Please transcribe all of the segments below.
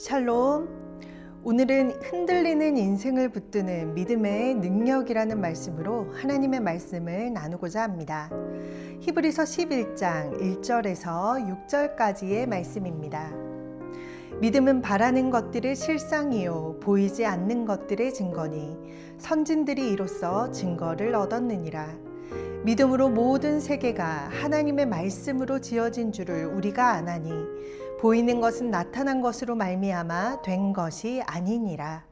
샬롬. 오늘은 흔들리는 인생을 붙드는 믿음의 능력이라는 말씀으로 하나님의 말씀을 나누고자 합니다. 히브리서 11장 1절에서 6절까지의 말씀입니다. 믿음은 바라는 것들의 실상이요 보이지 않는 것들의 증거니 선진들이 이로써 증거를 얻었느니라. 믿음으로 모든 세계가 하나님의 말씀으로 지어진 줄을 우리가 아나니 보이는 것은 나타난 것으로 말미암아 된 것이 아니니라.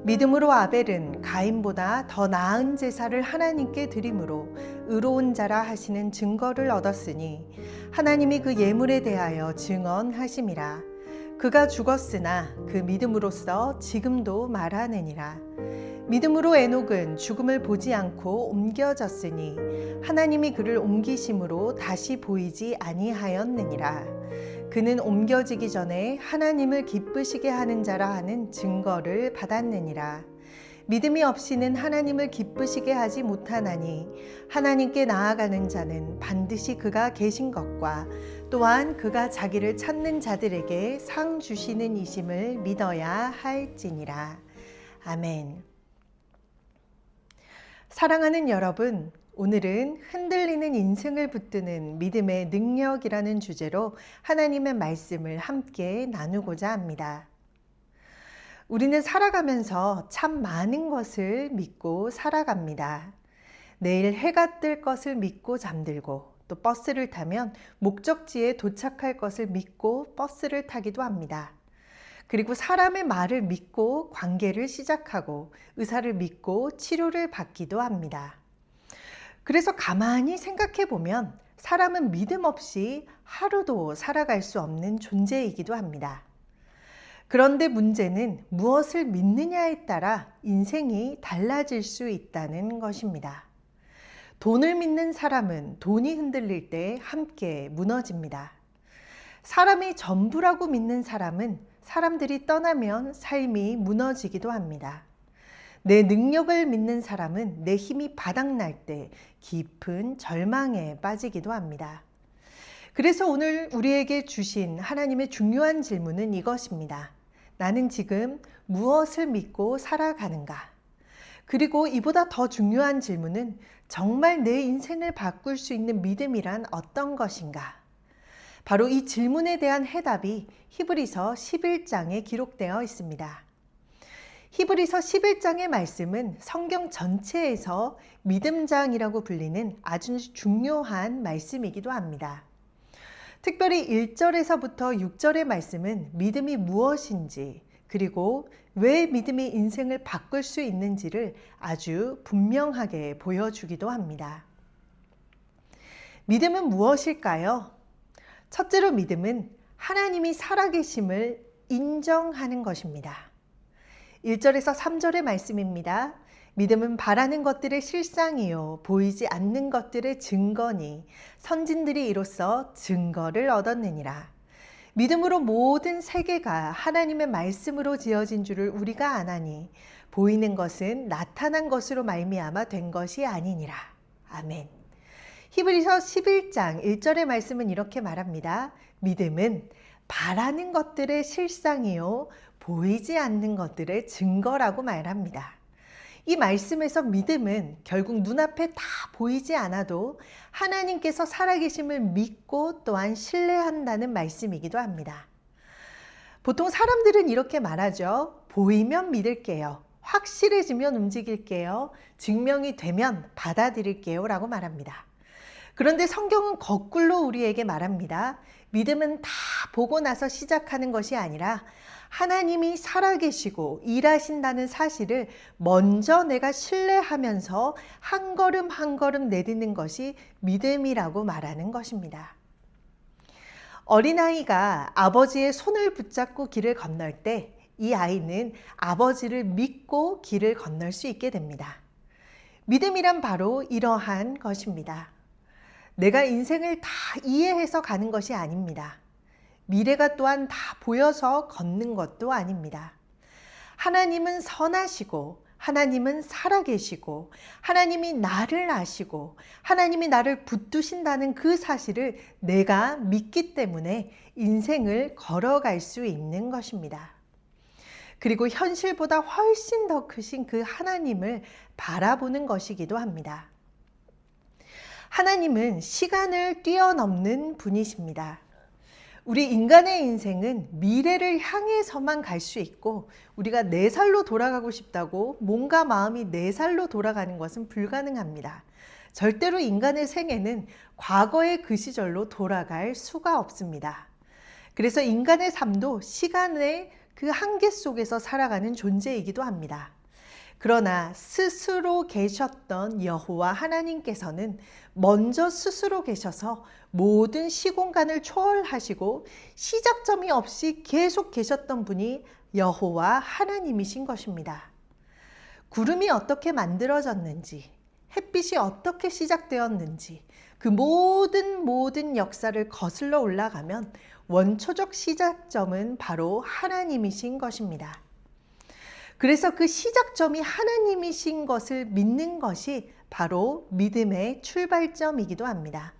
믿음으로 아벨은 가인보다 더 나은 제사를 하나님께 드림으로 의로운 자라 하시는 증거를 얻었으니 하나님이 그 예물에 대하여 증언하심이라. 그가 죽었으나 그 믿음으로써 지금도 말하느니라. 믿음으로 에녹은 죽음을 보지 않고 옮겨졌으니 하나님이 그를 옮기심으로 다시 보이지 아니하였느니라. 그는 옮겨지기 전에 하나님을 기쁘시게 하는 자라 하는 증거를 받았느니라. 믿음이 없이는 하나님을 기쁘시게 하지 못하나니 하나님께 나아가는 자는 반드시 그가 계신 것과 또한 그가 자기를 찾는 자들에게 상 주시는 이심을 믿어야 할지니라. 아멘. 사랑하는 여러분, 오늘은 흔들리는 인생을 붙드는 믿음의 능력이라는 주제로 하나님의 말씀을 함께 나누고자 합니다. 우리는 살아가면서 참 많은 것을 믿고 살아갑니다. 내일 해가 뜰 것을 믿고 잠들고 또 버스를 타면 목적지에 도착할 것을 믿고 버스를 타기도 합니다. 그리고 사람의 말을 믿고 관계를 시작하고 의사를 믿고 치료를 받기도 합니다. 그래서 가만히 생각해 보면 사람은 믿음 없이 하루도 살아갈 수 없는 존재이기도 합니다. 그런데 문제는 무엇을 믿느냐에 따라 인생이 달라질 수 있다는 것입니다. 돈을 믿는 사람은 돈이 흔들릴 때 함께 무너집니다. 사람이 전부라고 믿는 사람은 사람들이 떠나면 삶이 무너지기도 합니다. 내 능력을 믿는 사람은 내 힘이 바닥날 때 깊은 절망에 빠지기도 합니다. 그래서 오늘 우리에게 주신 하나님의 중요한 질문은 이것입니다. 나는 지금 무엇을 믿고 살아가는가? 그리고 이보다 더 중요한 질문은 정말 내 인생을 바꿀 수 있는 믿음이란 어떤 것인가? 바로 이 질문에 대한 해답이 히브리서 11장에 기록되어 있습니다. 히브리서 11장의 말씀은 성경 전체에서 믿음장이라고 불리는 아주 중요한 말씀이기도 합니다. 특별히 1절에서부터 6절의 말씀은 믿음이 무엇인지 그리고 왜 믿음이 인생을 바꿀 수 있는지를 아주 분명하게 보여주기도 합니다. 믿음은 무엇일까요? 첫째로 믿음은 하나님이 살아계심을 인정하는 것입니다. 1절에서 3절의 말씀입니다. 믿음은 바라는 것들의 실상이요 보이지 않는 것들의 증거니 선진들이 이로써 증거를 얻었느니라. 믿음으로 모든 세계가 하나님의 말씀으로 지어진 줄을 우리가 아나니 보이는 것은 나타난 것으로 말미암아 된 것이 아니니라. 아멘. 히브리서 11장 1절의 말씀은 이렇게 말합니다. 믿음은 바라는 것들의 실상이요 보이지 않는 것들의 증거라고 말합니다. 이 말씀에서 믿음은 결국 눈앞에 다 보이지 않아도 하나님께서 살아계심을 믿고 또한 신뢰한다는 말씀이기도 합니다. 보통 사람들은 이렇게 말하죠. 보이면 믿을게요. 확실해지면 움직일게요. 증명이 되면 받아들일게요 라고 말합니다. 그런데 성경은 거꾸로 우리에게 말합니다. 믿음은 다 보고 나서 시작하는 것이 아니라 하나님이 살아계시고 일하신다는 사실을 먼저 내가 신뢰하면서 한 걸음 한 걸음 내딛는 것이 믿음이라고 말하는 것입니다. 어린아이가 아버지의 손을 붙잡고 길을 건널 때 이 아이는 아버지를 믿고 길을 건널 수 있게 됩니다. 믿음이란 바로 이러한 것입니다. 내가 인생을 다 이해해서 가는 것이 아닙니다. 미래가 또한 다 보여서 걷는 것도 아닙니다. 하나님은 선하시고 하나님은 살아계시고 하나님이 나를 아시고 하나님이 나를 붙드신다는 그 사실을 내가 믿기 때문에 인생을 걸어갈 수 있는 것입니다. 그리고 현실보다 훨씬 더 크신 그 하나님을 바라보는 것이기도 합니다. 하나님은 시간을 뛰어넘는 분이십니다. 우리 인간의 인생은 미래를 향해서만 갈 수 있고 우리가 4살로 돌아가고 싶다고 몸과 마음이 4살로 돌아가는 것은 불가능합니다. 절대로 인간의 생애는 과거의 그 시절로 돌아갈 수가 없습니다. 그래서 인간의 삶도 시간의 그 한계 속에서 살아가는 존재이기도 합니다. 그러나 스스로 계셨던 여호와 하나님께서는 먼저 스스로 계셔서 모든 시공간을 초월하시고 시작점이 없이 계속 계셨던 분이 여호와 하나님이신 것입니다. 구름이 어떻게 만들어졌는지, 햇빛이 어떻게 시작되었는지 그 모든 역사를 거슬러 올라가면 원초적 시작점은 바로 하나님이신 것입니다. 그래서 그 시작점이 하나님이신 것을 믿는 것이 바로 믿음의 출발점이기도 합니다.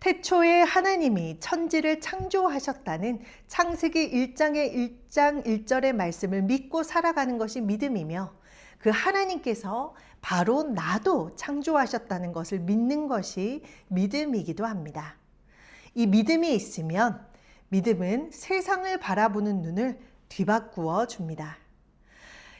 태초에 하나님이 천지를 창조하셨다는 창세기 1장의 1장 1절의 말씀을 믿고 살아가는 것이 믿음이며 그 하나님께서 바로 나도 창조하셨다는 것을 믿는 것이 믿음이기도 합니다. 이 믿음이 있으면 믿음은 세상을 바라보는 눈을 뒤바꾸어 줍니다.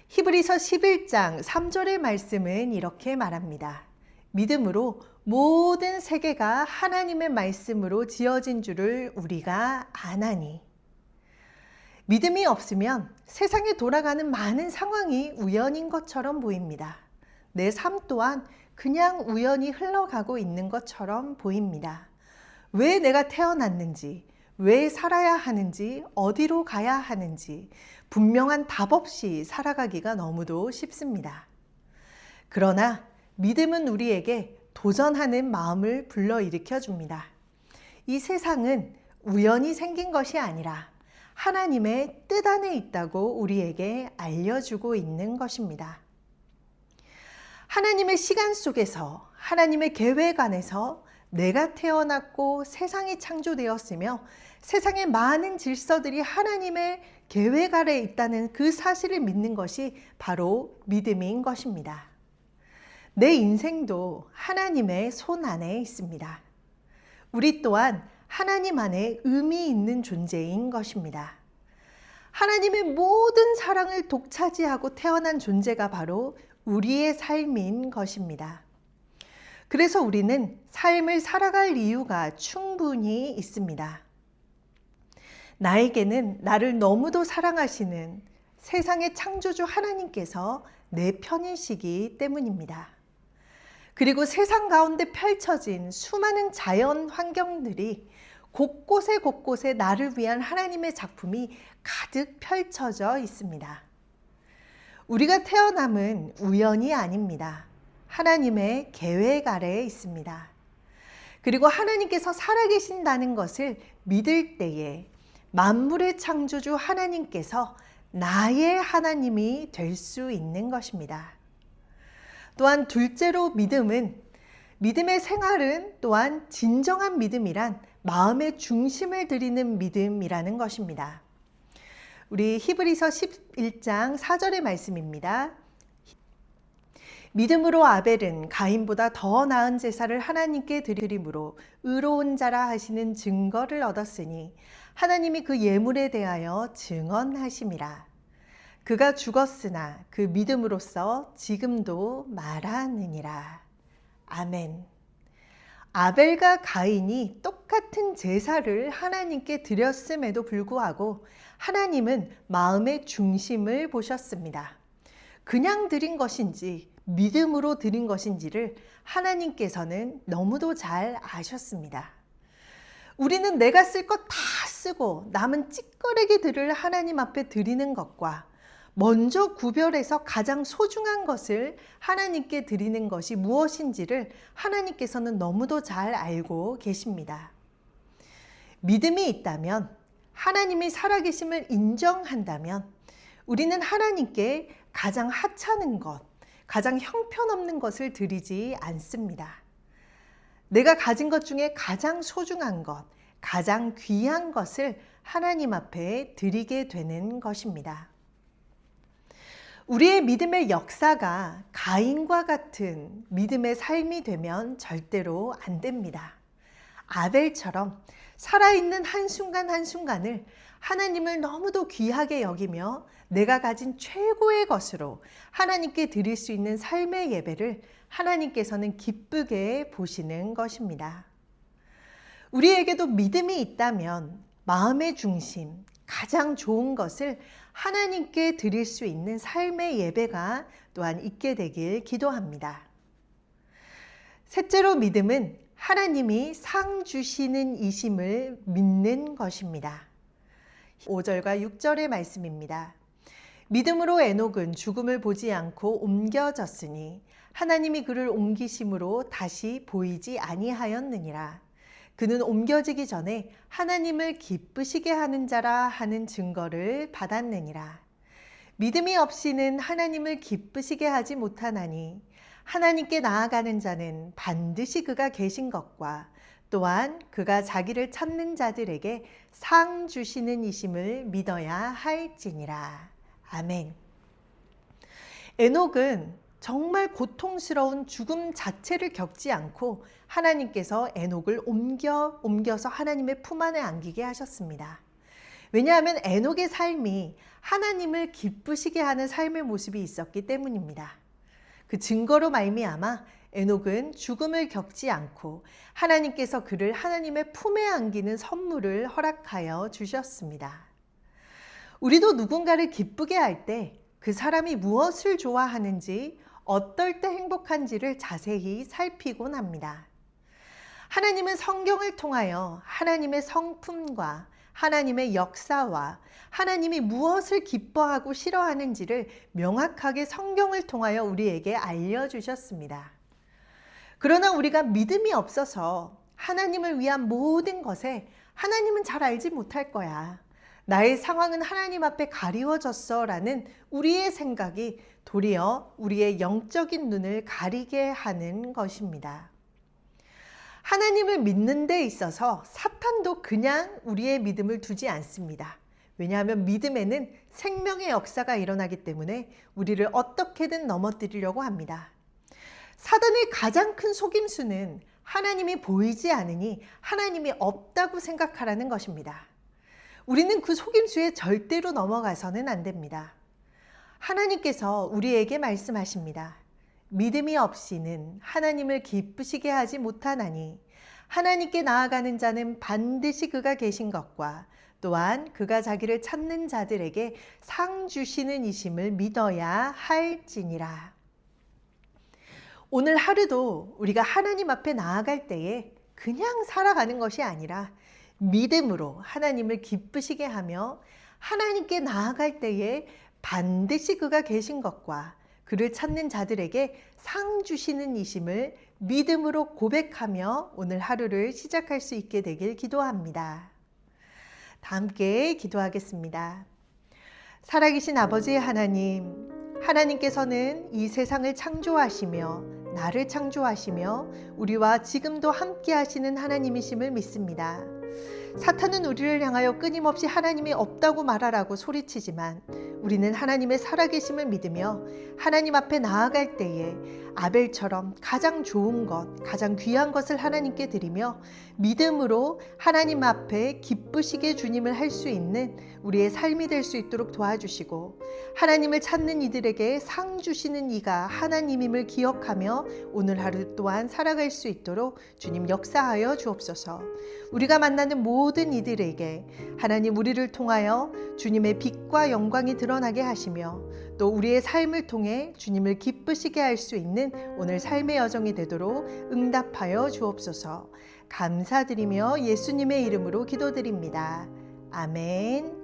히브리서 11장 3절의 말씀은 이렇게 말합니다. 믿음으로 모든 세계가 하나님의 말씀으로 지어진 줄을 우리가 아나니. 믿음이 없으면 세상에 돌아가는 많은 상황이 우연인 것처럼 보입니다. 내 삶 또한 그냥 우연히 흘러가고 있는 것처럼 보입니다. 왜 내가 태어났는지, 왜 살아야 하는지, 어디로 가야 하는지 분명한 답 없이 살아가기가 너무도 쉽습니다. 그러나 믿음은 우리에게 도전하는 마음을 불러일으켜 줍니다. 이 세상은 우연히 생긴 것이 아니라 하나님의 뜻 안에 있다고 우리에게 알려주고 있는 것입니다. 하나님의 시간 속에서 하나님의 계획 안에서 내가 태어났고 세상이 창조되었으며 세상의 많은 질서들이 하나님의 계획 아래에 있다는 그 사실을 믿는 것이 바로 믿음인 것입니다. 내 인생도 하나님의 손 안에 있습니다. 우리 또한 하나님 안에 의미 있는 존재인 것입니다. 하나님의 모든 사랑을 독차지하고 태어난 존재가 바로 우리의 삶인 것입니다. 그래서 우리는 삶을 살아갈 이유가 충분히 있습니다. 나에게는 나를 너무도 사랑하시는 세상의 창조주 하나님께서 내 편이시기 때문입니다. 그리고 세상 가운데 펼쳐진 수많은 자연 환경들이 곳곳에 나를 위한 하나님의 작품이 가득 펼쳐져 있습니다. 우리가 태어남은 우연이 아닙니다. 하나님의 계획 아래에 있습니다. 그리고 하나님께서 살아계신다는 것을 믿을 때에 만물의 창조주 하나님께서 나의 하나님이 될 수 있는 것입니다. 또한 둘째로 믿음의 생활은 또한 진정한 믿음이란 마음의 중심을 드리는 믿음이라는 것입니다. 우리 히브리서 11장 4절의 말씀입니다. 믿음으로 아벨은 가인보다 더 나은 제사를 하나님께 드림으로 의로운 자라 하시는 증거를 얻었으니 하나님이 그 예물에 대하여 증언하심이라. 그가 죽었으나 그 믿음으로써 지금도 말하느니라. 아멘. 아벨과 가인이 똑같은 제사를 하나님께 드렸음에도 불구하고 하나님은 마음의 중심을 보셨습니다. 그냥 드린 것인지 믿음으로 드린 것인지를 하나님께서는 너무도 잘 아셨습니다. 우리는 내가 쓸 것 다 쓰고 남은 찌꺼레기들을 하나님 앞에 드리는 것과 먼저 구별해서 가장 소중한 것을 하나님께 드리는 것이 무엇인지를 하나님께서는 너무도 잘 알고 계십니다. 믿음이 있다면, 하나님이 살아계심을 인정한다면 우리는 하나님께 가장 하찮은 것, 가장 형편없는 것을 드리지 않습니다. 내가 가진 것 중에 가장 소중한 것, 가장 귀한 것을 하나님 앞에 드리게 되는 것입니다. 우리의 믿음의 역사가 가인과 같은 믿음의 삶이 되면 절대로 안 됩니다. 아벨처럼 살아있는 한순간 한순간을 하나님을 너무도 귀하게 여기며 내가 가진 최고의 것으로 하나님께 드릴 수 있는 삶의 예배를 하나님께서는 기쁘게 보시는 것입니다. 우리에게도 믿음이 있다면 마음의 중심, 가장 좋은 것을 하나님께 드릴 수 있는 삶의 예배가 또한 있게 되길 기도합니다. 셋째로 믿음은 하나님이 상 주시는 이심을 믿는 것입니다. 5절과 6절의 말씀입니다. 믿음으로 에녹은 죽음을 보지 않고 옮겨졌으니 하나님이 그를 옮기심으로 다시 보이지 아니하였느니라. 그는 옮겨지기 전에 하나님을 기쁘시게 하는 자라 하는 증거를 받았느니라. 믿음이 없이는 하나님을 기쁘시게 하지 못하나니 하나님께 나아가는 자는 반드시 그가 계신 것과 또한 그가 자기를 찾는 자들에게 상 주시는 이심을 믿어야 할지니라. 아멘. 에녹은 정말 고통스러운 죽음 자체를 겪지 않고 하나님께서 에녹을 옮겨서 하나님의 품 안에 안기게 하셨습니다. 왜냐하면 에녹의 삶이 하나님을 기쁘시게 하는 삶의 모습이 있었기 때문입니다. 그 증거로 말미암아 에녹은 죽음을 겪지 않고 하나님께서 그를 하나님의 품에 안기는 선물을 허락하여 주셨습니다. 우리도 누군가를 기쁘게 할 때 그 사람이 무엇을 좋아하는지 어떨 때 행복한지를 자세히 살피곤 합니다. 하나님은 성경을 통하여 하나님의 성품과 하나님의 역사와 하나님이 무엇을 기뻐하고 싫어하는지를 명확하게 성경을 통하여 우리에게 알려주셨습니다. 그러나 우리가 믿음이 없어서 하나님을 위한 모든 것에 하나님은 잘 알지 못할 거야. 나의 상황은 하나님 앞에 가리워졌어 라는 우리의 생각이 도리어 우리의 영적인 눈을 가리게 하는 것입니다. 하나님을 믿는 데 있어서 사탄도 그냥 우리의 믿음을 두지 않습니다. 왜냐하면 믿음에는 생명의 역사가 일어나기 때문에 우리를 어떻게든 넘어뜨리려고 합니다. 사단의 가장 큰 속임수는 하나님이 보이지 않으니 하나님이 없다고 생각하라는 것입니다. 우리는 그 속임수에 절대로 넘어가서는 안 됩니다. 하나님께서 우리에게 말씀하십니다. 믿음이 없이는 하나님을 기쁘시게 하지 못하나니 하나님께 나아가는 자는 반드시 그가 계신 것과 또한 그가 자기를 찾는 자들에게 상 주시는 이심을 믿어야 할지니라. 오늘 하루도 우리가 하나님 앞에 나아갈 때에 그냥 살아가는 것이 아니라 믿음으로 하나님을 기쁘시게 하며 하나님께 나아갈 때에 반드시 그가 계신 것과 그를 찾는 자들에게 상 주시는 이심을 믿음으로 고백하며 오늘 하루를 시작할 수 있게 되길 기도합니다. 다 함께 기도하겠습니다. 살아계신 아버지 하나님, 하나님께서는 이 세상을 창조하시며 나를 창조하시며 우리와 지금도 함께 하시는 하나님이심을 믿습니다. 사탄은 우리를 향하여 끊임없이 하나님이 없다고 말하라고 소리치지만 우리는 하나님의 살아계심을 믿으며 하나님 앞에 나아갈 때에 아벨처럼 가장 좋은 것, 가장 귀한 것을 하나님께 드리며 믿음으로 하나님 앞에 기쁘시게 주님을 할 수 있는 우리의 삶이 될 수 있도록 도와주시고 하나님을 찾는 이들에게 상 주시는 이가 하나님임을 기억하며 오늘 하루 또한 살아갈 수 있도록 주님 역사하여 주옵소서. 우리가 만나는 모든 이들에게 하나님 우리를 통하여 주님의 빛과 영광이 드러나게 하시며 또 우리의 삶을 통해 주님을 기쁘시게 할 수 있는 오늘 삶의 여정이 되도록 응답하여 주옵소서. 감사드리며 예수님의 이름으로 기도드립니다. 아멘.